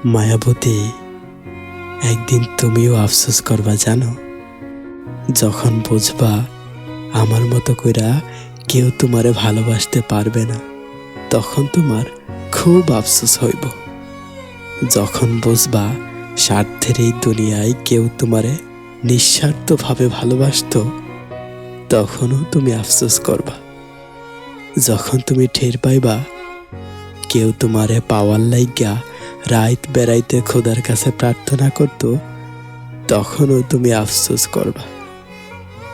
মায়াবতী, একদিন তুমিও আফসোস করবা জানো, যখন বুঝবা আমার মতো কইরা কেউ তোমারে ভালোবাসতে পারবে না। তখন তোমার খুব আফসোস হইব। যখন বুঝবা স্বার্থের এই দুনিয়ায় কেউ তোমারে নিঃস্বার্থভাবে ভালোবাসতো, তখনও তুমি আফসোস করবা। যখন তুমি টের পাইবা কেউ তোমারে পাওয়ার লাইগা রাত বেড়াইতে খোদার কাছে প্রার্থনা করত, তখনও তুমি আফসোস করবা।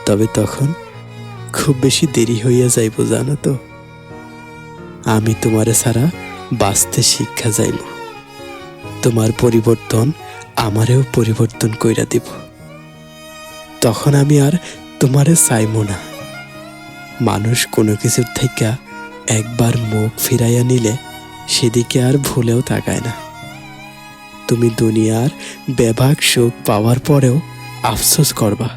তবে তখন খুব বেশি দেরি হইয়া যাইব জানো তো। আমি তোমারে ছাড়া বাঁচতে শিক্ষা যাইব। তোমার পরিবর্তন আমারেও পরিবর্তন কইরা দিব। তখন আমি আর তোমারে চাইব না। মানুষ কোনো কিছুর থেকে একবার মুখ ফিরাইয়া নিলে সেদিকে আর ভুলেও তাকায় না। তুমি দুনিয়ার বেবাক সুখ পাওয়ার পরেও আফসোস করবা,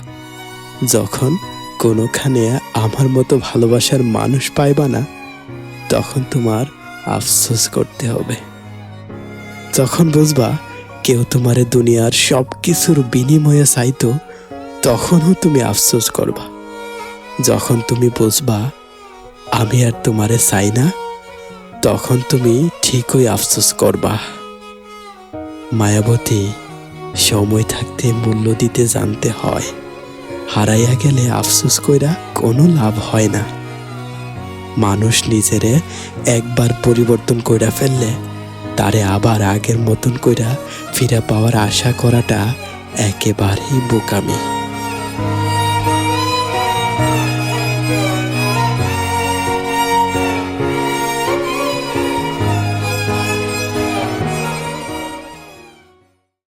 যখন কোনোখানে আমার মতো ভালোবাসার মানুষ পাইবা না, তখন তোমার আফসোস করতে হবে। যখন বুঝবা কেউ তোমারে দুনিয়ার সব কিছুর বিনিময়ে চাইতো, তখনও তুমি আফসোস করবা। যখন তুমি বুঝবা আমি আর তোমারে চাই না, তখন তুমি ঠিকই আফসোস করবা। মায়াবতী, সময় থাকতে মূল্য দিতে জানতে হয়। হারাইয়া গেলে আফসোস কইরা কোনো লাভ হয় না। মানুষ নিজেরে একবার পরিবর্তন কইরা ফেললে তারে আবার আগের মতন কইরা ফিরে পাওয়ার আশা করাটা একেবারেই বোকামি।